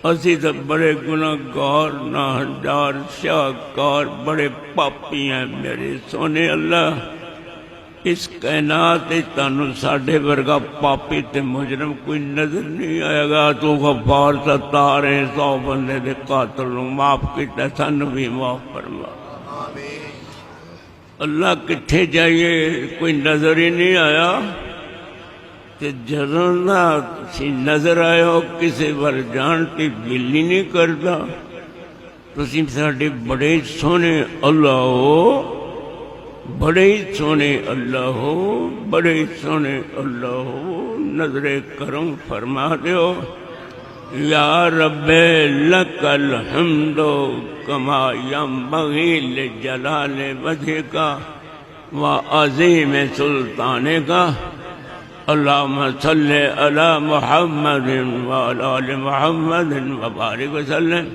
اسی تو بڑے گناہگار ناہنجار شاہکار بڑے پاپی ہیں میرے سونے اللہ۔ اس کائنات تانوں ساڈے ورگا پاپی تے مجرم کوئی نظر نہیں آئے گا۔ تو غفار ستار ہے، 100 بندے دے قاتل نوں معاف کیتا، سانوں بھی معاف فرما۔ اللہ کتھے جائیے کوئی نظر ہی نہیں آیا۔ تے جدوں دا تسی نظر آئے ہو کسے ور جان تے دل ہی نہیں کردا۔ تسی ساڈے بڑے سونے اللہ ہو، بڑے سونے اللہ ہو، بڑے سونے اللہ ہو، نظر کرم فرما دیو۔ یا رب لک الحمد کما ینبغی لجلال وجہک وعظیم سلطانک۔ اللہم صلی علی محمد وعلی آل محمد وبارک وسلم۔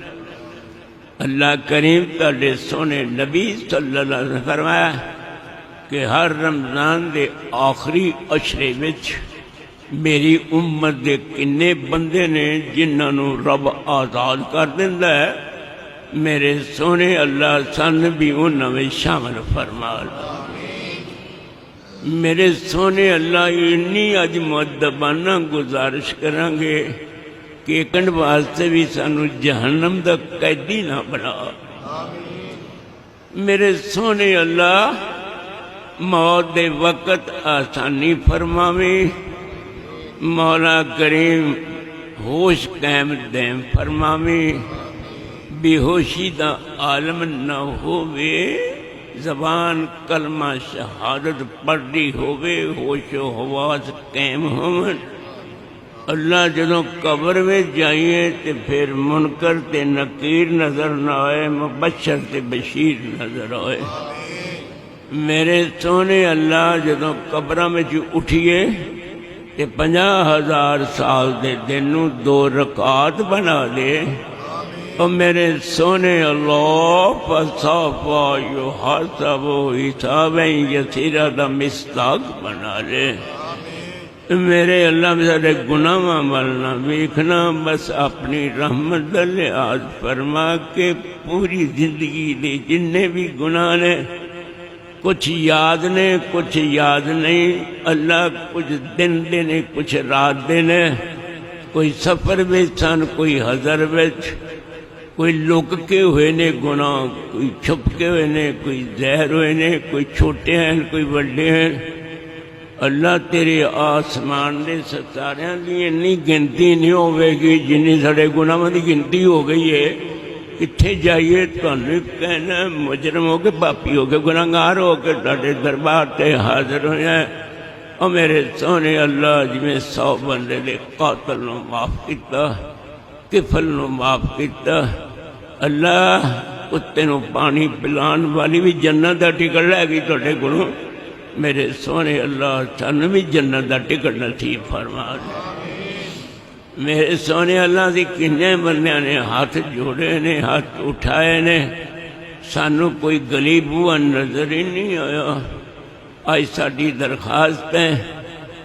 اللہ کریم تہاڈے سونے نبی صلی اللہ علیہ وسلم فرمایا کہ ہر رمضان دے آخری عشرے وچ میری امت دے کنے بندے نے جنہاں نوں رب آزاد کر دیندا ہے، میرے سونے اللہ سن بھی انہاں وچ شامل فرما لے۔ میرے سونے اللہ انی اج مؤدبانہ گزارش کریں گے کہ ایکنڈ واسطے بھی سانو جہنم دا قیدی نہ بنا۔ میرے سونے اللہ موت دے وقت آسانی فرماویں، مولا کریم ہوش قائم دائم فرماویں، بے ہوشی دا عالم نہ ہووے، زبان کلمہ شہادت پڑھی ہووے، ہوش و حواس قائم ہون۔ اللہ جدوں قبر میں جائیے تے پھر منکر تے نکیر نظر نہ آئے، مبشر تے بشیر نظر آئے۔ میرے سونے اللہ جدوں قبراں میں اٹھیے تے 50,000 سال دے دنوں 2 رکعات بنا دے۔ اور میرے سونے اللہ فسوف یحاسب حسابا یسیرا دا مصداق بنا لے۔ میرے اللہ میرے گناہ ملنا ویکھنا، بس اپنی رحمت دا لحاظ فرما کے پوری زندگی دے جننے بھی گناہ نے، کچھ یاد نے کچھ یاد نہیں اللہ، کچھ دن دے نے کچھ رات دے نے، کوئی سفر وچ سن کوئی حضر وچ، کوئی لک کے ہوئے نے گناہ، کوئی چھپ کے ہوئے نے، کوئی زہر ہوئے نے، کوئی چھوٹے ہیں کوئی بڑے ہیں۔ اللہ تیرے آسمان دے ستاریاں دی اتنی گنتی نہیں ہوئے گی جنی ساڑے گناہاں دی گنتی ہو گئی ہے۔ کتھے جائیے تانوں کہنا مجرم ہو کے پاپی ہو کے گناہگار ہو کے تہاڈے دربار تے حاضر ہوئے ہیں۔ اور میرے سونے اللہ جویں 100 بندے دے قاتل نوں معاف کیتا، طفل نوں معاف کیتا۔ اللہ کتے نوں پانی پلان والی بھی جنت دا ٹکٹ لے گئی تہاڈے کولوں، میرے سونے اللہ سانوں بھی جنت دا ٹکٹ نصیب فرما دے۔ میرے سونے اللہ دی کنے بندیاں نے ہاتھ جوڑے نے، ہاتھ اٹھائے نے، سانوں کوئی گلی بوا نظر ہی نہیں آیا۔ آج ساڈی درخواست ہے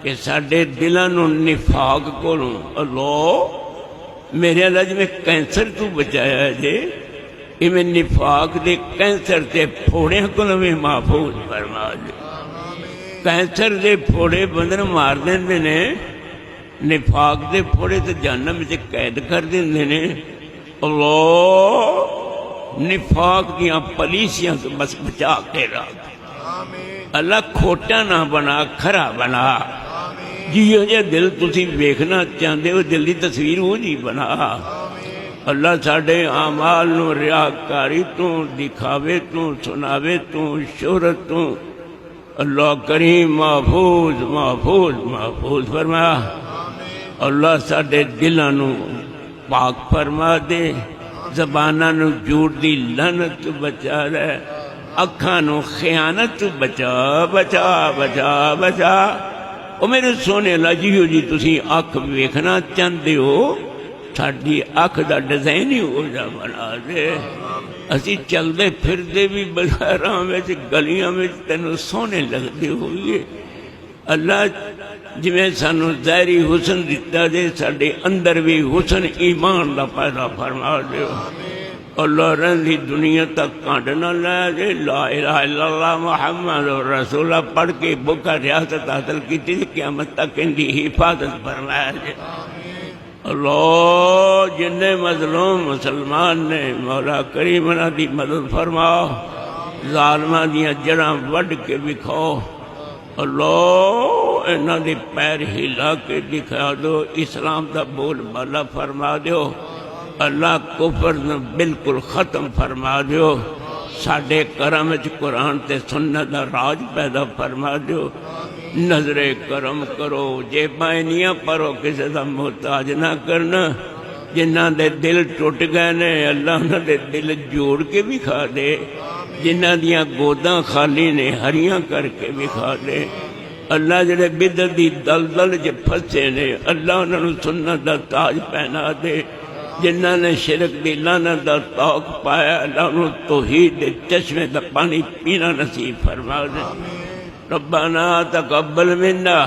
کہ ساڈے دلاں نوں نفاق کولوں اللہ میرے اللہ جی میں کینسر تو بچایا ہے جے، میں نفاق دے کینسر تے پھوڑیاں کولوں بھی محفوظ فرما دے۔ کینسر دے پھوڑے بندر مار دیندے نے، نفاق دے پھوڑے تے جہنم وچ قید کر دیندے نے۔ اللہ نفاق دیاں پالیسیاں تو بس بچا کے رکھ۔ اللہ کھوٹا نہ بنا، کھرا بنا۔ جیو جے دل تسی ویکھنا چاہندے ہو دل دی تصویر وہ جی بنا۔ اللہ ساڈے اعمال نو ریاکاری تو، دکھاوے تو، سناوے تو، شہرت تو اللہ کریم محفوظ محفوظ محفوظ فرما۔ اللہ ساڈے دلاں نو پاک فرما دے، زباناں نو جھوٹ دی لعنت تو بچا لے، اکھاں نو خیانت تو بچا بچا بچا بچا۔ او میرے سونے اللہ جیو جی تسی اکھ ویکھنا چاہندے ہو، ساڈی اکھ دا ڈیزائن ہی ہو جا بنا دے۔ اسی چلدے پھردے بھی بازاراں وچ گلیاں وچ تینوں سونے لگدے ہوئے۔ اللہ جویں سانو ظاہری حسن دتا جے ساڈے اندر بھی حسن ایمان دا پیدا فرما دیو اللہ رہندی دنیا تک کانڈ نہ لے جے لا الہ الا اللہ محمد رسول اللہ پڑھ کے بکا ریاست حاصل کی تھی قیامت تک ان کی حفاظت فرمایا جے اللہ جن مظلوم مسلمان نے مولا کریم انہاں دی مدد فرما ظالماں دیاں جڑاں وڈ کے بکھاؤ اللہ انہاں دے پیر ہلا کے دکھا دو اسلام دا بول بالا فرما دیو اللہ کفر نہ بالکل ختم فرما دیو ساڈے کرم وچ قرآن تے سنت دا راج پیدا فرما دیو نظر کرم کرو جے بائنیاں پرو کسی دا محتاج نہ کرنا جنہاں دے دل ٹوٹ گئے نے اللہ انہاں دے دل جوڑ کے بھی کھا دے جنہاں دیاں گوداں خالی نے ہریاں کر کے بھی کھا دے اللہ جڑے بدعت دی دلدل جے پھسے نے اللہ انہاں نوں سنت دا تاج پہنا دے جنہاں نے شرک دی لعنت دا طاق پایا اللہ انہوں توحید دے چشمے دا پانی پینا نصیب فرما دے ربنا تقبل منا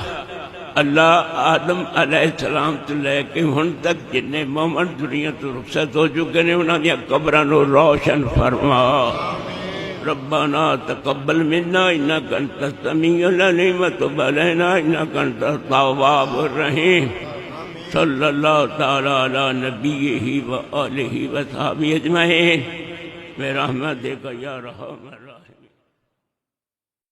اللہ آدم علیہ السلام تو لے کے ہن تک جنہیں مومن دنیا تو رخصت ہو چکے نے انہاں دیا قبران روشن فرما ربنا تقبل منا انک انت السمیع العلیم وتب علینا انک انت التواب الرحیم صلی اللہ تعالی علی نبیہ وآلہ وصحبہ اجمعین برحمتک یا رحم الراحمین